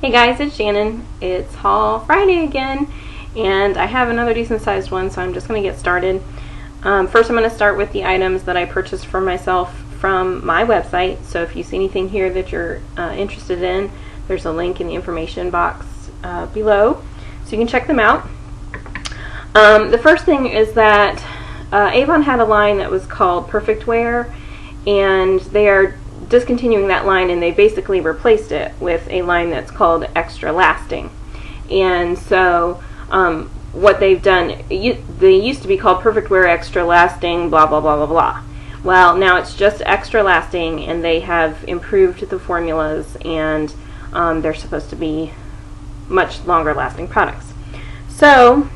Hey guys, it's Shannon. It's Haul Friday again, and I have another decent sized one, so I'm just going to get started. First I'm going to start with the items that I purchased for myself from my website, so if you see anything here that you're interested in, there's a link in the information box below, so you can check them out. The first thing is that Avon had a line that was called Perfect Wear, and they are discontinuing that line, and they basically replaced it with a line that's called Extra Lasting. And so what they've done, they used to be called Perfect Wear Extra Lasting blah blah blah blah blah. Well, now it's just Extra Lasting, and they have improved the formulas, and they're supposed to be much longer lasting products. So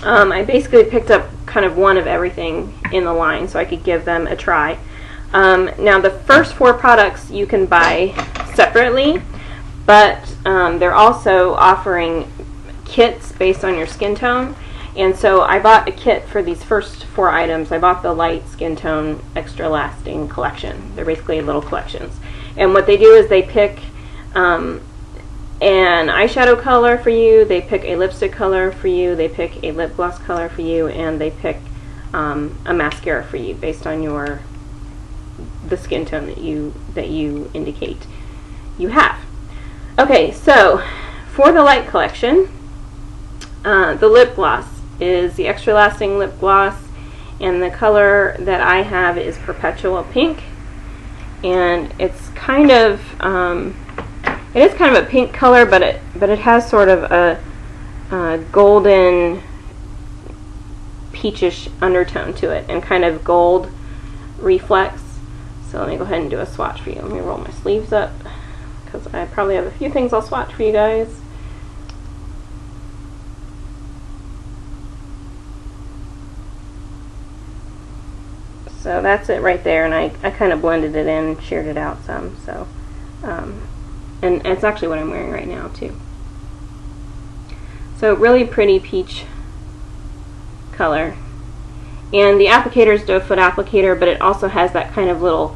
I basically picked up kind of one of everything in the line so I could give them a try. Now the first 4 products you can buy separately, but they're also offering kits based on your skin tone, and so I bought a kit for these first 4 items. I bought the light skin tone Extra Lasting collection. They're basically little collections, and what they do is they pick an eyeshadow color for you, they pick a lipstick color for you, they pick a lip gloss color for you, and they pick a mascara for you based on the skin tone that you indicate you have. Okay, so for the light collection, the lip gloss is the Extra Lasting lip gloss, and the color that I have is Perpetual Pink, and it's kind of it is kind of a pink color, but it has sort of a golden peachish undertone to it, and kind of gold reflex. So let me go ahead and do a swatch for you. Let me roll my sleeves up, because I probably have a few things I'll swatch for you guys. So that's it right there, and I kind of blended it in, shared it out some. So, and it's actually what I'm wearing right now too. So really pretty peach color. And the applicator is doe foot applicator, but it also has that kind of little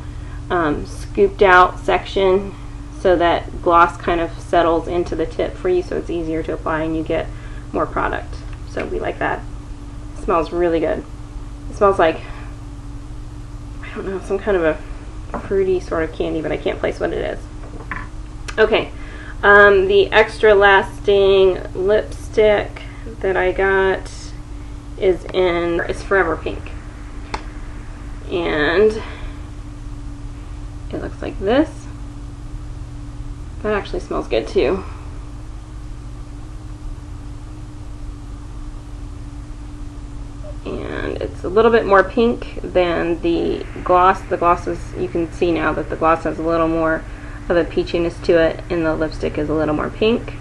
scooped out section so that gloss kind of settles into the tip for you, so it's easier to apply and you get more product. So we like that. It smells really good. It smells like, I don't know, some kind of a fruity sort of candy, but I can't place what it is. Okay, the Extra Lasting lipstick that I got is Forever Pink, and it looks like this. That actually smells good too. And it's a little bit more pink than the gloss. The gloss is, you can see now that the gloss has a little more of a peachiness to it, and the lipstick is a little more pink.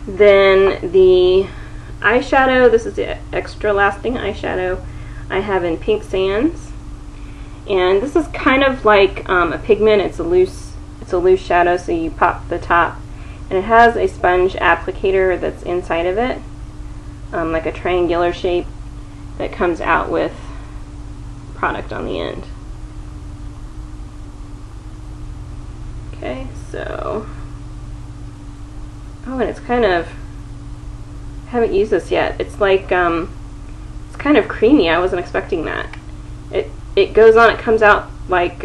Then the eyeshadow, this is the Extra Lasting eyeshadow I have in Pink Sands, and this is kind of like a pigment. It's a loose shadow, so you pop the top, and it has a sponge applicator that's inside of it, like a triangular shape that comes out with product on the end. Okay, so and it's kind of, I haven't used this yet. It's like, it's kind of creamy. I wasn't expecting that. It goes on, it comes out like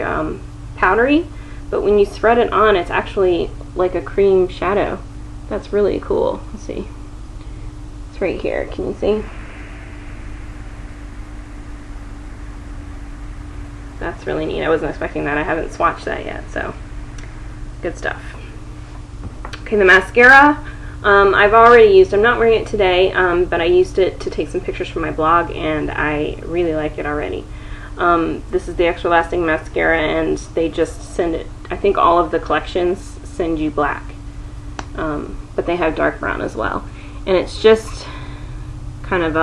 powdery, but when you spread it on, it's actually like a cream shadow. That's really cool. Let's see. It's right here. Can you see? That's really neat. I wasn't expecting that. I haven't swatched that yet, so good stuff. Okay, the mascara, I've already used. I'm not wearing it today, but I used it to take some pictures for my blog, and I really like it already. This is the Extra Lasting mascara, and they just send it, I think all of the collections send you black, but they have dark brown as well. And it's just kind of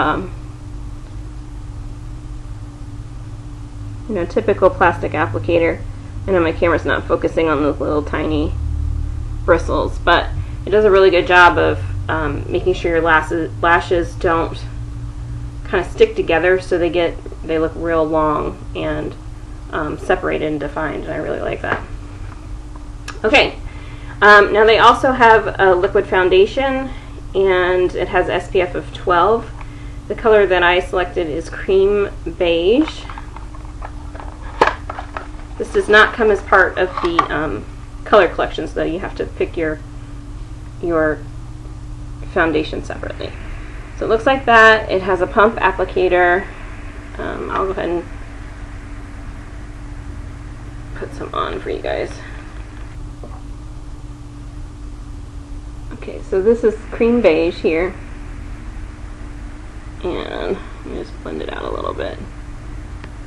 typical plastic applicator. I know my camera's not focusing on those little tiny bristles, but it does a really good job of making sure your lashes don't kind of stick together, so they look real long and separated and defined, and I really like that. Okay, now they also have a liquid foundation, and it has SPF of 12. The color that I selected is cream beige. This does not come as part of the color collections, though. You have to pick your foundation separately. So it looks like that. It has a pump applicator. I'll go ahead and put some on for you guys. Okay, so this is cream beige here, and let me just blend it out a little bit.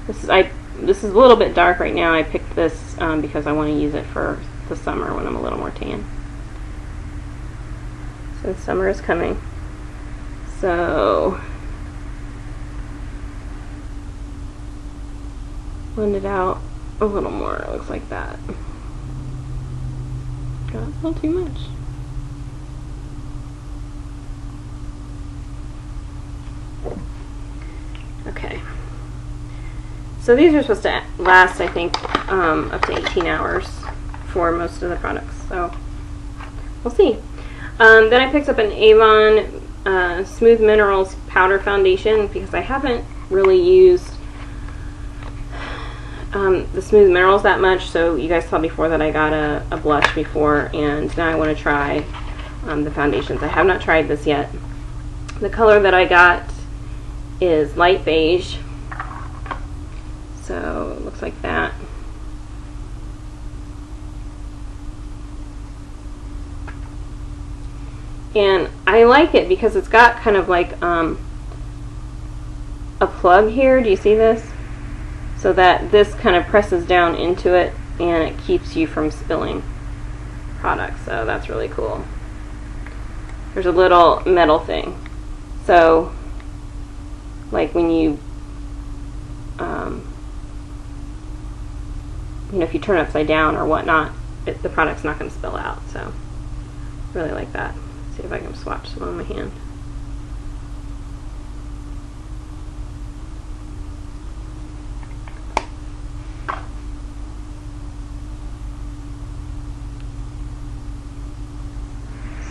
This is a little bit dark right now. I picked this because I want to use it for the summer when I'm a little more tan. Since summer is coming, so blend it out a little more. It looks like that. Got a little too much. Okay, so these are supposed to last, I think, up to 18 hours for most of the products, so we'll see. Then I picked up an Avon Smooth Minerals Powder Foundation because I haven't really used the Smooth Minerals that much, so you guys saw before that I got a blush before, and now I want to try the foundations. I have not tried this yet. The color that I got is light beige, so it looks like that. And I like it because it's got kind of like a plug here. Do you see this? So that this kind of presses down into it and it keeps you from spilling products. So that's really cool. There's a little metal thing. So like when you you know, if you turn it upside down or whatnot, the product's not going to spill out. So really like that. Let's see if I can swatch some on my hand.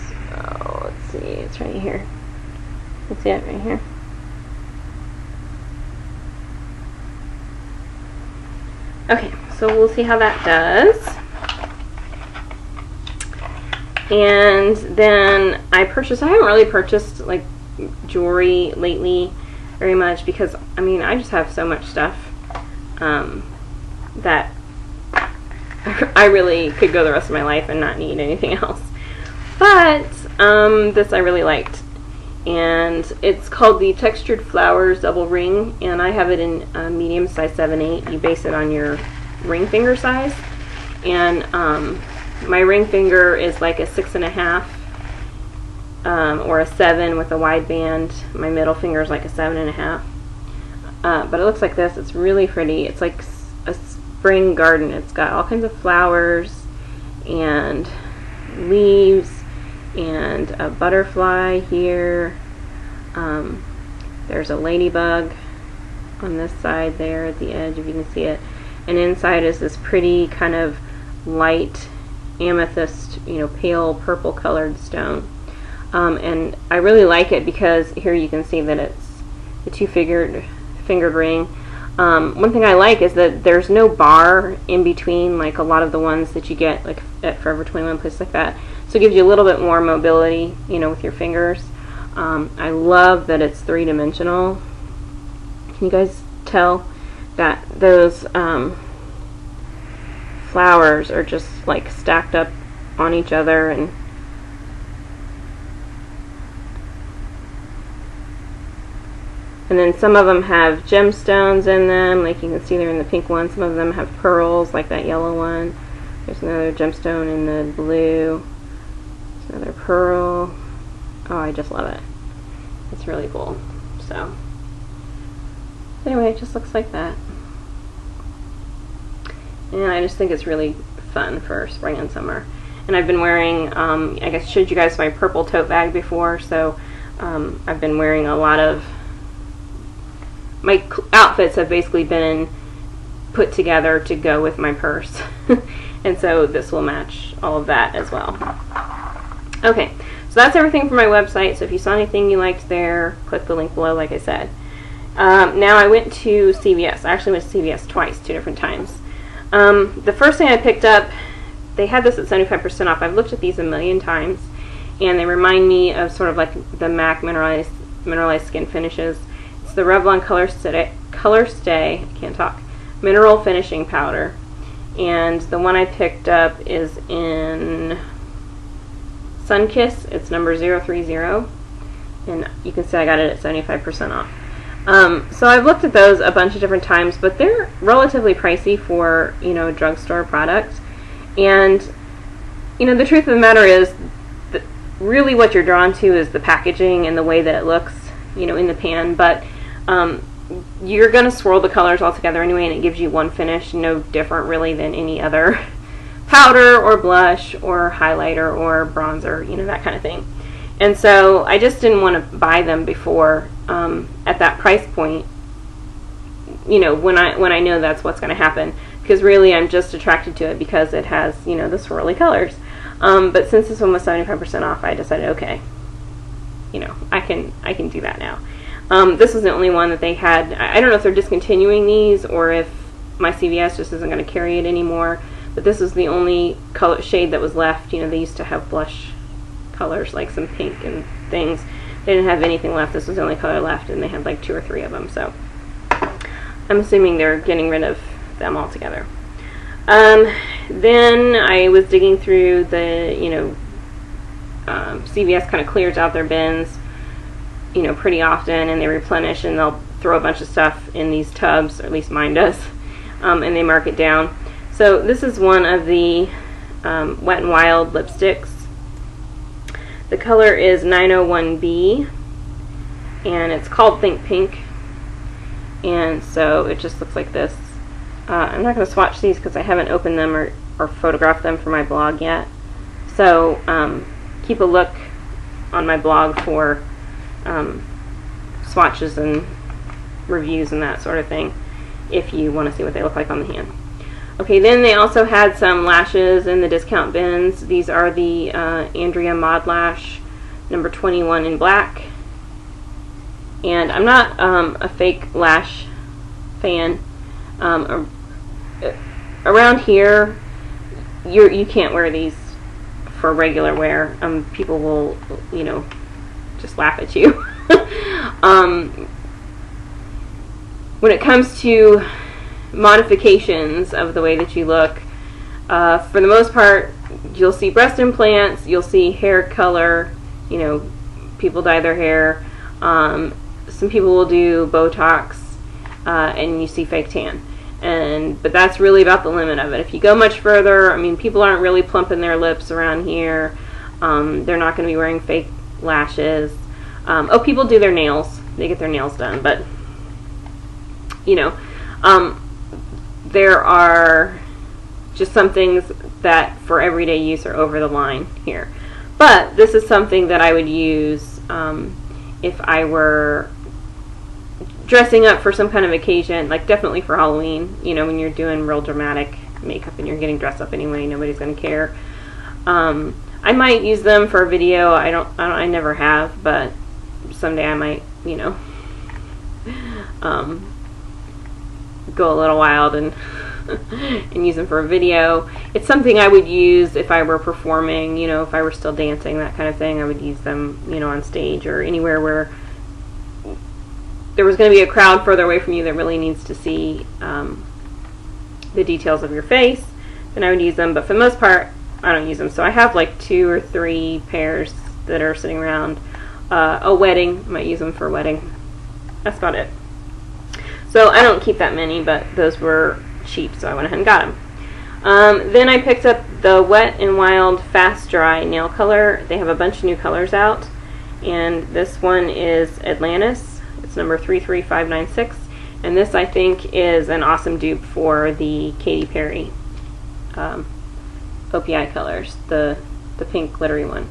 So let's see, it's right here. Let's see it right here. Okay, so we'll see how that does. And then I haven't really purchased like jewelry lately very much because, I mean, I just have so much stuff that I really could go the rest of my life and not need anything else. But this I really liked. And it's called the Textured Flowers Double Ring, and I have it in medium size 7/8. You base it on your ring finger size, and my ring finger is like a 6.5 or a 7 with a wide band. My middle finger is like a 7.5. But it looks like this. It's really pretty. It's like a spring garden. It's got all kinds of flowers and leaves and a butterfly here. There's a ladybug on this side there at the edge, if you can see it. And inside is this pretty kind of light amethyst, you know, pale purple colored stone. And I really like it because here you can see that it's the two-fingered ring. One thing I like is that there's no bar in between like a lot of the ones that you get like at Forever 21, places like that. So it gives you a little bit more mobility, you know, with your fingers. I love that it's three-dimensional. Can you guys tell that those flowers are just like stacked up on each other, and then some of them have gemstones in them, like you can see there in the pink one. Some of them have pearls, like that yellow one. There's another gemstone in the blue. There's another pearl. Oh, I just love it. It's really cool. So anyway, it just looks like that. And I just think it's really fun for spring and summer. And I've been wearing, I guess I showed you guys my purple tote bag before, so I've been wearing a lot of, my outfits have basically been put together to go with my purse. And so this will match all of that as well. Okay, so that's everything for my website. So if you saw anything you liked there, click the link below, like I said. Now I went to CVS. I actually went to CVS twice, 2 different times. The first thing I picked up, they had this at 75% off. I've looked at these a million times, and they remind me of sort of like the MAC mineralized skin finishes. It's the Revlon Color Stay, I can't talk, Mineral Finishing Powder. And the one I picked up is in Sunkiss. It's number 030, and you can see I got it at 75% off. So I've looked at those a bunch of different times, but they're relatively pricey for, you know, a drugstore product. And, you know, the truth of the matter is that really what you're drawn to is the packaging and the way that it looks, you know, in the pan. But you're going to swirl the colors all together anyway, and it gives you one finish, no different really than any other powder or blush or highlighter or bronzer, you know, that kind of thing. And so I just didn't want to buy them before at that price point, you know, when I know that's what's going to happen, because really I'm just attracted to it because it has, you know, the swirly colors. But since this one was 75% off, I decided, okay, you know, I can do that now. This was the only one that they had. I don't know if they're discontinuing these or if my CVS just isn't going to carry it anymore, but this was the only color shade that was left. You know, they used to have blush colors like some pink and things. They didn't have anything left. This was the only color left, and they had like 2 or 3 of them, so I'm assuming they're getting rid of them altogether. Then I was digging through the, you know, CVS kind of clears out their bins, you know, pretty often, and they replenish, and they'll throw a bunch of stuff in these tubs, or at least mine does, and they mark it down. So this is one of the Wet n Wild lipsticks. The color is 901B, and it's called Think Pink, and so it just looks like this. I'm not going to swatch these because I haven't opened them or photographed them for my blog yet, so keep a look on my blog for swatches and reviews and that sort of thing if you want to see what they look like on the hand. Okay, then they also had some lashes in the discount bins. These are the Andrea Mod Lash number 21 in black, and I'm not a fake lash fan. Around here you can't wear these for regular wear. People will, you know, just laugh at you. When it comes to modifications of the way that you look, for the most part, you'll see breast implants, you'll see hair color, you know, people dye their hair, some people will do Botox, and you see fake tan. But that's really about the limit of it. If you go much further, I mean, people aren't really plumping their lips around here. They're not going to be wearing fake lashes. Oh, people do their nails. They get their nails done, but, you know, there are just some things that for everyday use are over the line here. But this is something that I would use if I were dressing up for some kind of occasion, like definitely for Halloween, you know, when you're doing real dramatic makeup and you're getting dressed up anyway, nobody's going to care. I might use them for a video. I never have, but someday I might, you know, go a little wild and and use them for a video. It's something I would use if I were performing, you know, if I were still dancing, that kind of thing. I would use them, you know, on stage or anywhere where there was going to be a crowd further away from you that really needs to see the details of your face. Then I would use them, but for the most part, I don't use them. So I have like 2 or 3 pairs that are sitting around. A wedding, I might use them for a wedding. That's about it. So I don't keep that many, but those were cheap, so I went ahead and got them. Then I picked up the Wet n Wild Fast Dry Nail Color. They have a bunch of new colors out, and this one is Atlantis. It's number 33596, and this I think is an awesome dupe for the Katy Perry OPI colors, the pink glittery one,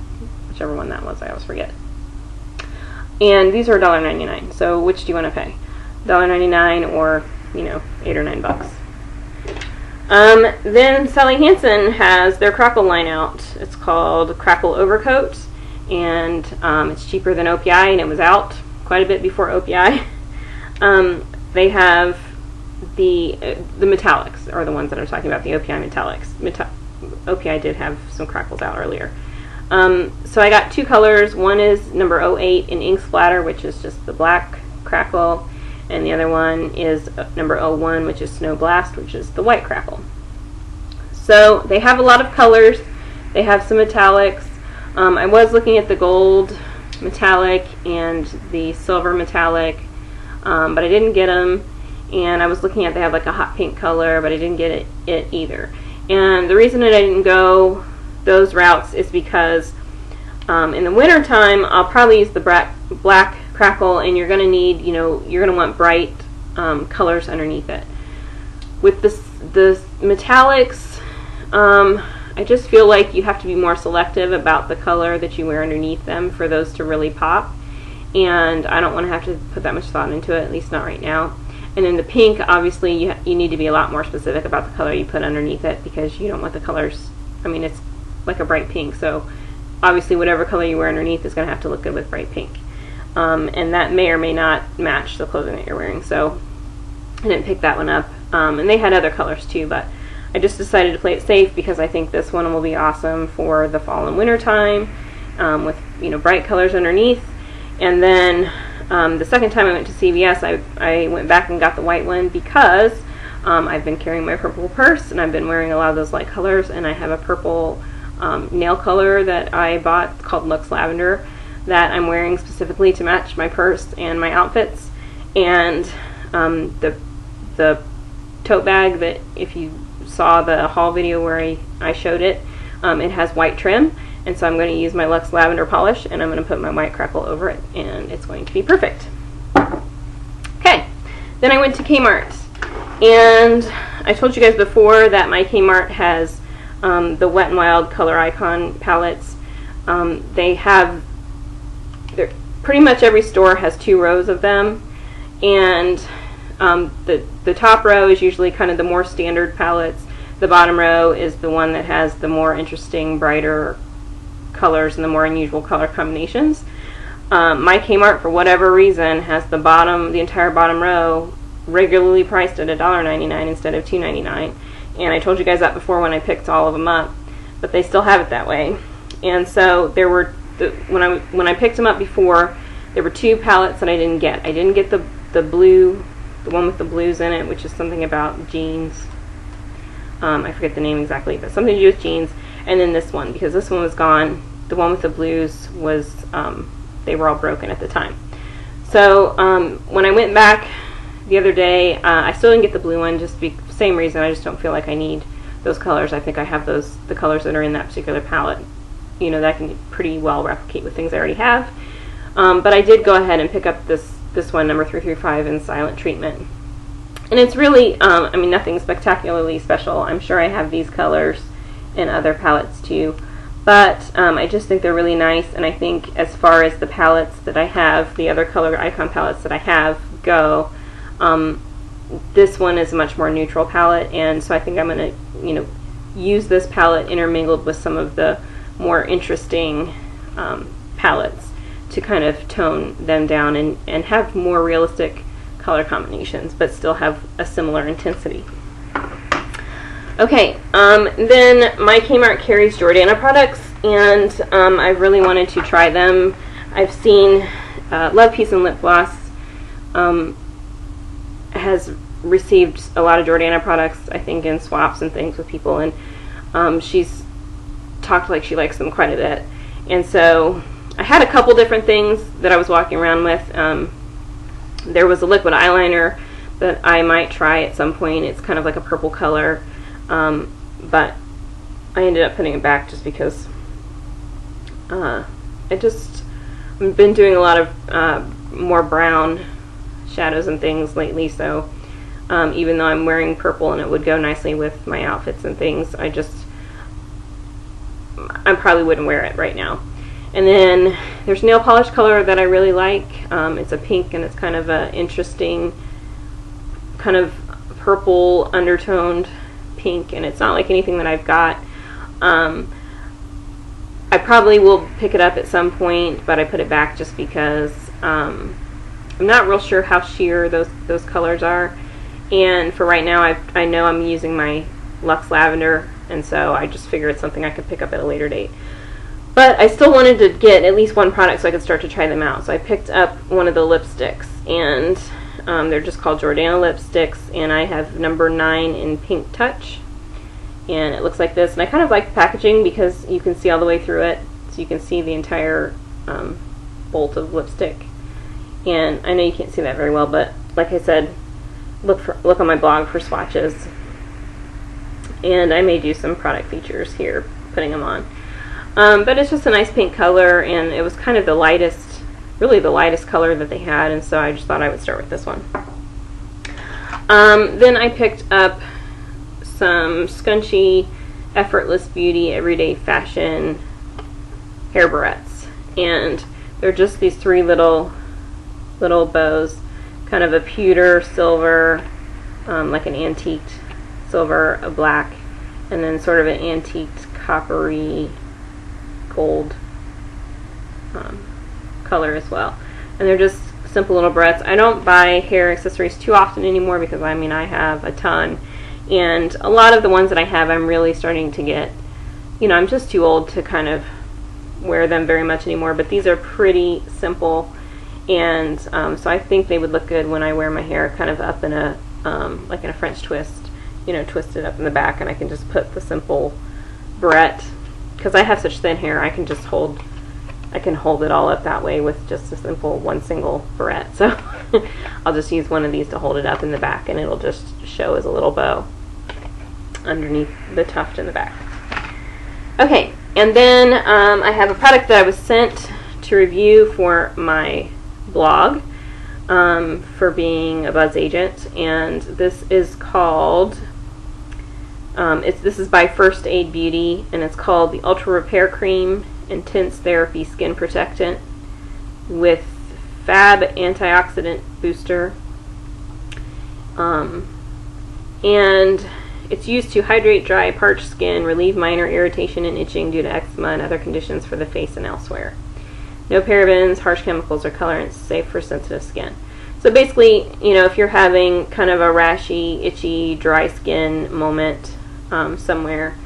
whichever one that was, I always forget. And these are $1.99, so which do you want to pay? $1.99 or, you know, $8 or $9. Then Sally Hansen has their Crackle line out. It's called Crackle Overcoat, and it's cheaper than OPI, and it was out quite a bit before OPI. They have the metallics are the ones that I'm talking about, the OPI metallics. OPI did have some crackles out earlier. So I got two colors. One is number 08 in Ink Splatter, which is just the black crackle, and the other one is number 01, which is Snow Blast, which is the white crackle. So they have a lot of colors. They have some metallics. I was looking at the gold metallic and the silver metallic, but I didn't get them. And I was looking at, they have like a hot pink color, but I didn't get it either. And the reason that I didn't go those routes is because in the winter time I'll probably use the black crackle, and you're going to need, you're going to want bright colors underneath it. With the metallics, I just feel like you have to be more selective about the color that you wear underneath them for those to really pop, and I don't want to have to put that much thought into it, at least not right now. And then the pink, obviously you need to be a lot more specific about the color you put underneath it, because you don't want the colors, it's like a bright pink, so obviously whatever color you wear underneath is going to have to look good with bright pink. And that may or may not match the clothing that you're wearing, so I didn't pick that one up. And they had other colors too, but I just decided to play it safe because I think this one will be awesome for the fall and winter time, with bright colors underneath. And then the second time I went to CVS, I went back and got the white one because I've been carrying my purple purse, and I've been wearing a lot of those light colors, and I have a purple nail color that I bought called Luuux Lavender that I'm wearing specifically to match my purse and my outfits. And the tote bag, that if you saw the haul video where I showed it, it has white trim, and so I'm going to use my Luuux Lavender polish, and I'm going to put my white crackle over it, and it's going to be perfect. Okay, then I went to Kmart, and I told you guys before that my Kmart has the Wet n Wild Color Icon palettes. Pretty much every store has 2 rows of them, and the top row is usually kind of the more standard palettes. The bottom row is the one that has the more interesting, brighter colors and the more unusual color combinations. My Kmart, for whatever reason, has the entire bottom row regularly priced at $1.99 instead of $2.99. And I told you guys that before when I picked all of them up, but they still have it that way. And so there were when I picked them up before, there were 2 palettes that I didn't get. I didn't get the blue, the one with the blues in it, which is something about jeans. I forget the name exactly, but something to do with jeans. And then this one, because this one was gone. The one with the blues was, they were all broken at the time. So when I went back the other day, I still didn't get the blue one, just same reason. I just don't feel like I need those colors. I think I have the colors that are in that particular palette, that I can pretty well replicate with things I already have. But I did go ahead and pick up this one, number 335 in Silent Treatment. And it's really, nothing spectacularly special. I'm sure I have these colors in other palettes too. But I just think they're really nice, and I think as far as the palettes that I have, the other color icon palettes that I have go, this one is a much more neutral palette, and so I think I'm going to, use this palette intermingled with some of the more interesting palettes to kind of tone them down and have more realistic color combinations, but still have a similar intensity. Okay, then my Kmart carries Jordana products, and I really wanted to try them. I've seen Love, Peace, and Lip Gloss has received a lot of Jordana products, I think, in swaps and things with people, and she's talked like she likes them quite a bit. And so I had a couple different things that I was walking around with. There was a liquid eyeliner that I might try at some point. It's kind of like a purple color, but I ended up putting it back just because I've been doing a lot of more brown shadows and things lately, so even though I'm wearing purple and it would go nicely with my outfits and things, I probably wouldn't wear it right now. And then there's nail polish color that I really like. It's a pink, and it's kind of an interesting kind of purple undertoned pink, and it's not like anything that I've got. I probably will pick it up at some point, but I put it back just because I'm not real sure how sheer those colors are. And for right now, I know I'm using my Luxe Lavender, and so I just figure it's something I could pick up at a later date. But I still wanted to get at least one product so I could start to try them out. So I picked up one of the lipsticks, and they're just called Jordana lipsticks, and I have number 9 in Pink Touch. And it looks like this, and I kind of like the packaging because you can see all the way through it, so you can see the entire bolt of lipstick. And I know you can't see that very well, but like I said, look on my blog for swatches, and I may do some product features here putting them on. But it's just a nice pink color, and it was kind of the lightest, really the lightest color that they had, and so I just thought I would start with this one. Then I picked up some Scunchi Effortless Beauty Everyday Fashion hair barrettes, and they're just these 3 little bows, kind of a pewter silver, like an antiqued silver, a black, and then sort of an antiqued coppery gold color as well. And they're just simple little barrettes. I don't buy hair accessories too often anymore because I have a ton, and a lot of the ones that I have I'm really starting to get, I'm just too old to kind of wear them very much anymore, but these are pretty simple, and so I think they would look good when I wear my hair kind of up in a like in a French twist, twisted up in the back, and I can just put the simple barrette, because I have such thin hair, I can hold it all up that way with just a simple one single barrette. So I'll just use one of these to hold it up in the back, and it'll just show as a little bow underneath the tuft in the back. Okay, and then I have a product that I was sent to review for my blog for being a buzz agent, and this is called this is by First Aid Beauty, and it's called the Ultra Repair Cream Intense Therapy Skin Protectant with Fab Antioxidant Booster, and it's used to hydrate dry, parched skin, relieve minor irritation and itching due to eczema and other conditions for the face and elsewhere. No parabens, harsh chemicals, or colorants, safe for sensitive skin. So basically, if you're having kind of a rashy, itchy, dry skin moment somewhere,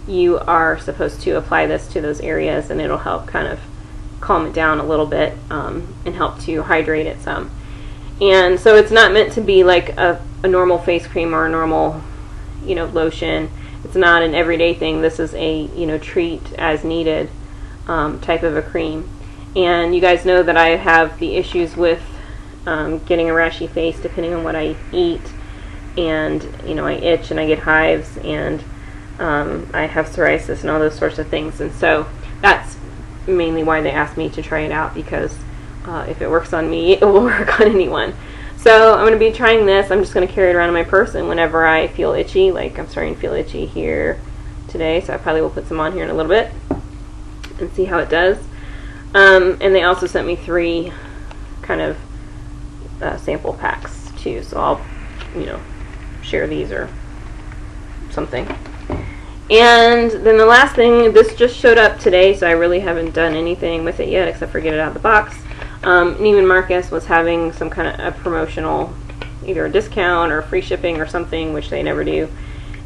you are supposed to apply this to those areas, and it'll help kind of calm it down a little bit and help to hydrate it some. And so it's not meant to be like a normal face cream or a normal, lotion. It's not an everyday thing. This is a, treat as needed type of a cream. And you guys know that I have the issues with getting a rashy face depending on what I eat, and I itch and I get hives, and I have psoriasis and all those sorts of things, and so that's mainly why they asked me to try it out, because if it works on me, it will work on anyone. So I'm going to be trying this. I'm just going to carry it around in my purse, and whenever I feel itchy, like I'm starting to feel itchy here today, so I probably will put some on here in a little bit and see how it does. And they also sent me 3 kind of sample packs too, so I'll share these or something. And then the last thing, this just showed up today, so I really haven't done anything with it yet except for get it out of the box. Neiman Marcus was having some kind of a promotional, either a discount or free shipping or something, which they never do,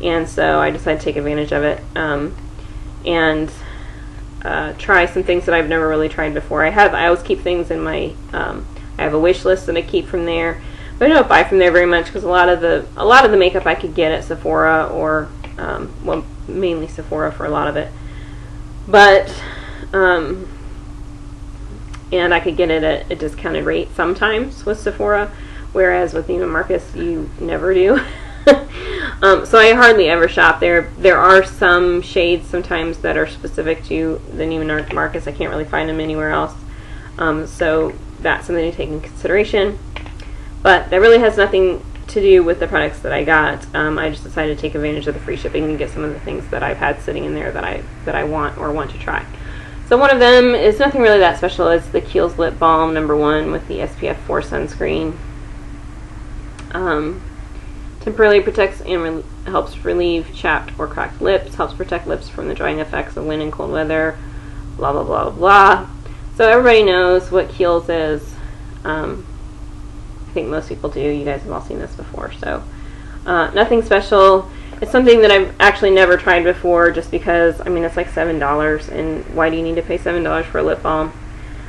and so I decided to take advantage of it and try some things that I've never really tried before. I always keep things in my I have a wish list that I keep from there, but I don't buy from there very much because a lot of the makeup I could get at Sephora, or well, mainly Sephora for a lot of it, but and I could get it at a discounted rate sometimes with Sephora, whereas with Neiman Marcus you never do. So I hardly ever shop there. There are some shades sometimes that are specific to the Neiman Marcus. I can't really find them anywhere else, so that's something to take in consideration. But that really has nothing to do with the products that I got. I just decided to take advantage of the free shipping and get some of the things that I've had sitting in there that I want to try. So one of them is nothing really that special. It's the Kiehl's Lip Balm #1 with the SPF 4 sunscreen. Temporarily protects and helps relieve chapped or cracked lips, helps protect lips from the drying effects of wind and cold weather, blah, blah, blah, blah. So everybody knows what Kiehl's is. I think most people do. You guys have all seen this before. So nothing special. It's something that I've actually never tried before just because, I mean, it's like $7. And why do you need to pay $7 for a lip balm?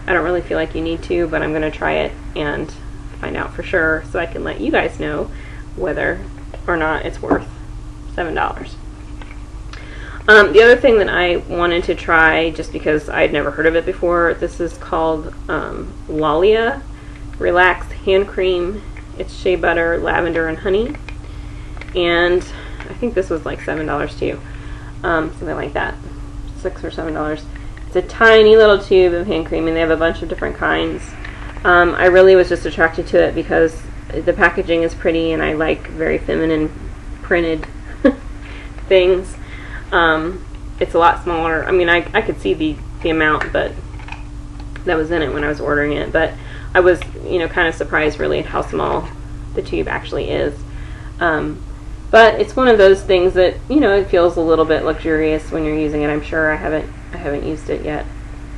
I don't really feel like you need to, but I'm going to try it and find out for sure so I can let you guys know whether or not it's worth $7. The other thing that I wanted to try, just because I'd never heard of it before, this is called Lalia Relax Hand Cream. It's shea butter, lavender, and honey. And I think this was like $7 too. Something like that. $6 or $7. It's a tiny little tube of hand cream, and they have a bunch of different kinds. I really was just attracted to it because the packaging is pretty, and I like very feminine printed things. It's a lot smaller. I mean, I could see the amount but that was in it when I was ordering it, but I was, kind of surprised really at how small the tube actually is. But it's one of those things that, it feels a little bit luxurious when you're using it. I'm sure I haven't used it yet.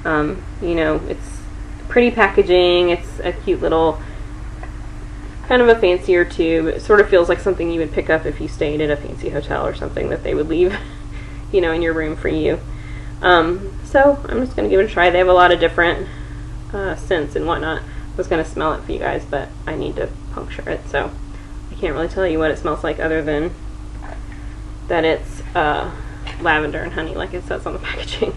It's pretty packaging. It's a cute little, kind of a fancier tube. It sort of feels like something you would pick up if you stayed at a fancy hotel or something that they would leave, in your room for you. So I'm just going to give it a try. They have a lot of different scents and whatnot. I was going to smell it for you guys, but I need to puncture it, so I can't really tell you what it smells like other than that it's lavender and honey, like it says on the packaging.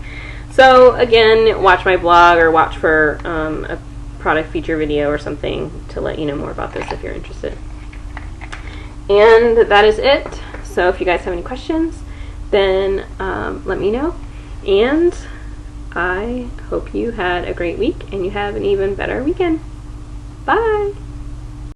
So again, watch my blog or watch for a product feature video or something to let you know more about this if you're interested. And that is it. So if you guys have any questions, then let me know. And I hope you had a great week and you have an even better weekend. Bye!